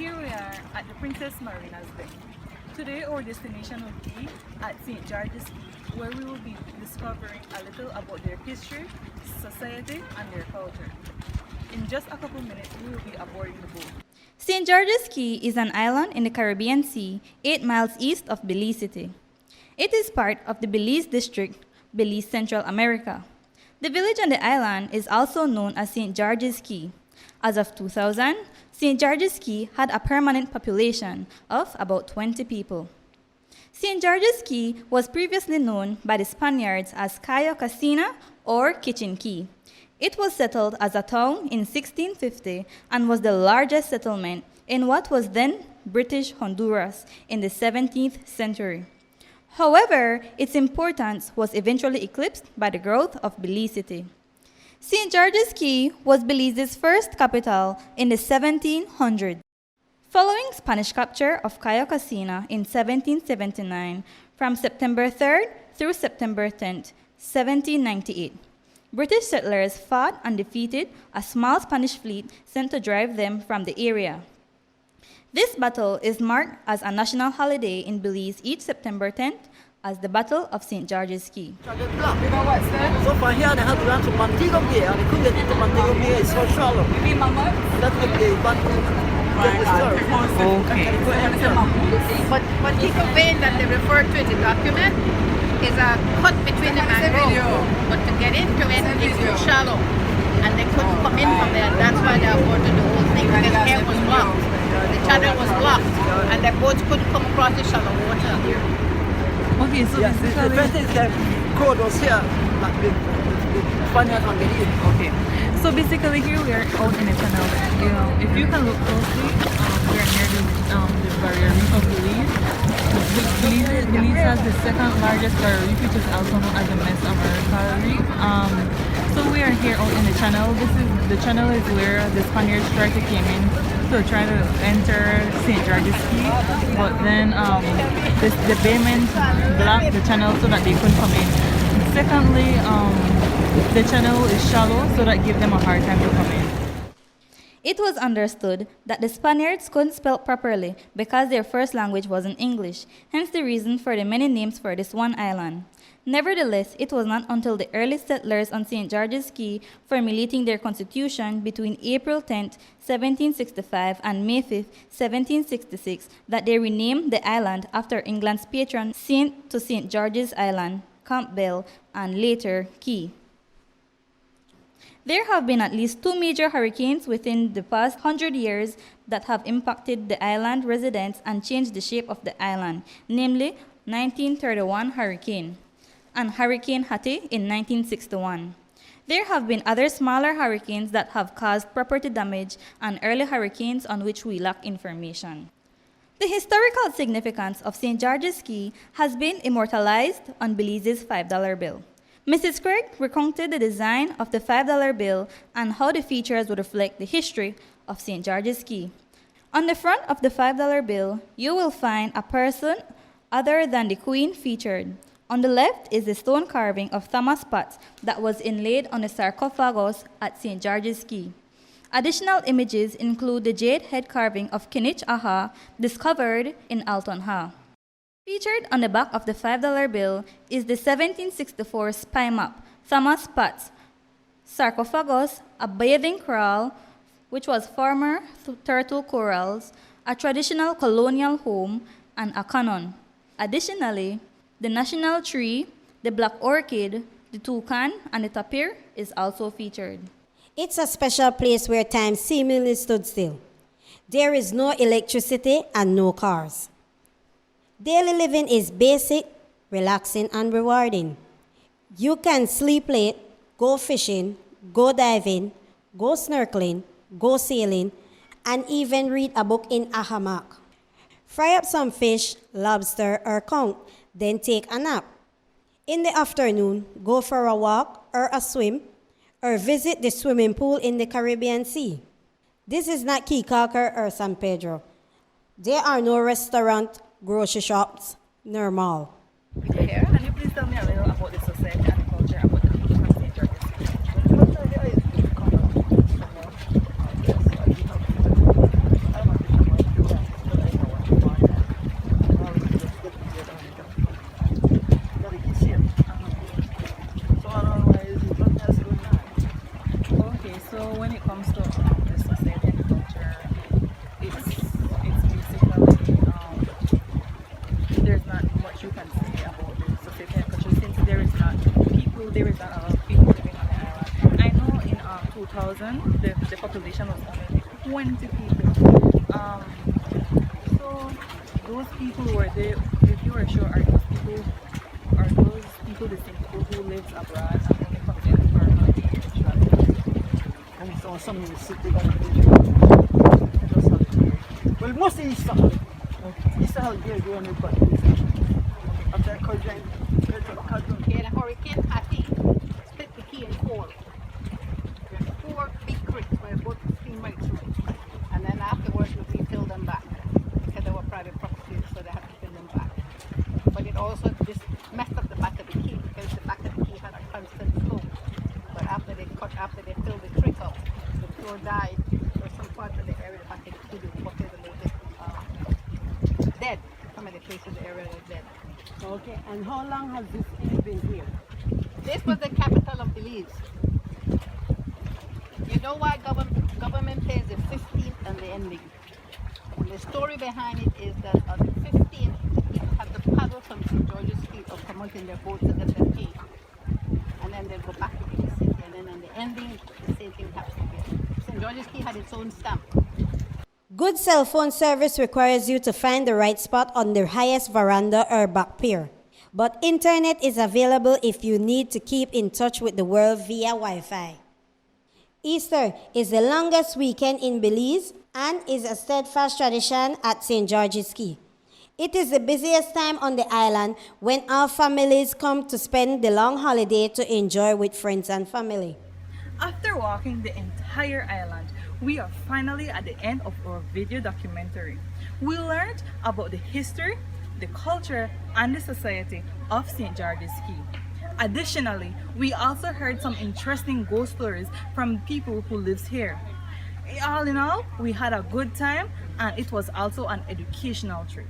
Here we are at the Princess Marina's Bay. Today our destination will be at St. Georges Caye, where we will be discovering a little about their history, society and their culture. In just a couple minutes we will be aboarding the boat. St. Georges Caye is an island in the Caribbean Sea, 8 miles east of Belize City. It is part of the Belize district, Belize, Central America. The village on the island is also known as St. Georges Caye. As of 2000, St. Georges Caye had a permanent population of about 20 people. St. Georges Caye was previously known by the Spaniards as Cayo Casina or Kitchen Caye. It was settled as a town in 1650 and was the largest settlement in what was then British Honduras in the 17th century. However, its importance was eventually eclipsed by the growth of Belize City. St. Georges Caye was Belize's first capital in the 1700s. Following Spanish capture of Cayo Casina in 1779, from September 3rd through September 10th, 1798, British settlers fought and defeated a small Spanish fleet sent to drive them from the area. This battle is marked as a national holiday in Belize each September 10th as the Battle of St. Georges Caye. So from here they have to run to Montego Bay and they couldn't get into Montego Bay, it's so shallow. You mean mammoth? That's what they want to get disturbed. Okay. But Montego Bay that they refer to in the document is a cut between the mangrove. But to get into it, it's too shallow. And they couldn't come in from there. That's why they aborted the whole thing because the air was blocked. The channel was blocked and the boats couldn't come across the shallow water. Okay, so Yes, the first thing is the code was here, like with Spaniards on Belize. okay. So basically here we are out in a canal. If you can look closely, we are near the barrier reef of Belize. Belize has the second largest barrier reef, which is also known as the Mesoamerica reef. So we are here out in the channel. The channel is where the Spaniards tried to came in to try to enter St. Georges Caye, but then the Baymen blocked the channel so that they couldn't come in. Secondly, the channel is shallow, so that gives them a hard time to come in. It was understood that the Spaniards couldn't spell properly because their first language wasn't English, hence the reason for the many names for this one island. Nevertheless, it was not until the early settlers on St. Georges Caye formulating their constitution between April 10, 1765 and May 5, 1766 that they renamed the island after England's patron saint to St. George's Island, Campbell, and later Caye. There have been at least 2 major hurricanes within the past 100 years that have impacted the island residents and changed the shape of the island, namely 1931 hurricane and Hurricane Hattie in 1961. There have been other smaller hurricanes that have caused property damage and early hurricanes on which we lack information. The historical significance of St. Georges Caye has been immortalized on Belize's $5 bill. Mrs. Craig recounted the design of the $5 bill and how the features would reflect the history of St. Georges Caye. On the front of the $5 bill, you will find a person other than the Queen featured. On the left is the stone carving of Thomas Potts that was inlaid on the sarcophagus at St. Georges Caye. Additional images include the jade head carving of Kinich Aha, discovered in Alton Ha. Featured on the back of the $5 bill is the 1764 spy map, Thomas Potts, sarcophagus, a bathing kraal, which was former turtle corrals, a traditional colonial home, and a cannon. Additionally, the national tree, the black orchid, the toucan, and the tapir is also featured. It's a special place where time seemingly stood still. There is no electricity and no cars. Daily living is basic, relaxing, and rewarding. You can sleep late, go fishing, go diving, go snorkeling, go sailing, and even read a book in a hammock. Fry up some fish, lobster, or conch, then take a nap. In the afternoon, go for a walk or a swim, or visit the swimming pool in the Caribbean Sea. This is not Caye Caulker or San Pedro. There are no restaurant, grocery shops, nor mall. Here, can you please tell me a little about the society and the culture about the people from St. Georges Caye? there is not a lot of people living on the island. I know in 2000 the population was only 20 people. So those people who were there, if you were sure, are those people the same people who lives abroad and only come there for a And it's also in the city of the well, mostly East Sahel. East Sahel, you're on the after Kajang, Yeah, the Hurricane Hattie split the key in four. There are 4 big creeks where both stream right through. And then afterwards we refilled them back. Because they were private properties, so they had to fill them back. But it also just messed up the back of the key because the back of the key had a constant flow. But after they filled the creek up, the flow died. There was some parts of the area the back of the key was a little bit dead. Some of the places in the area were dead. Okay, and how long has this key been here? This was the capital of Belize. You know why government pays the 15th and the ending? And the story behind it is that on the 15th, people have to paddle from St. Georges Caye or come out in their boats to get their key. And then they'll go back to the city. And then on the ending, the same thing happens again. St. Georges Caye had its own stamp. Good cell phone service requires you to find the right spot on the highest veranda or back pier. But internet is available if you need to keep in touch with the world via Wi-Fi. Easter is the longest weekend in Belize and is a steadfast tradition at St. George's Caye. It is the busiest time on the island when our families come to spend the long holiday to enjoy with friends and family. After walking the entire island, we are finally at the end of our video documentary. We learned about the history, the culture, and the society of St. George's Caye. Additionally, we also heard some interesting ghost stories from people who live here. All in all, we had a good time and it was also an educational trip.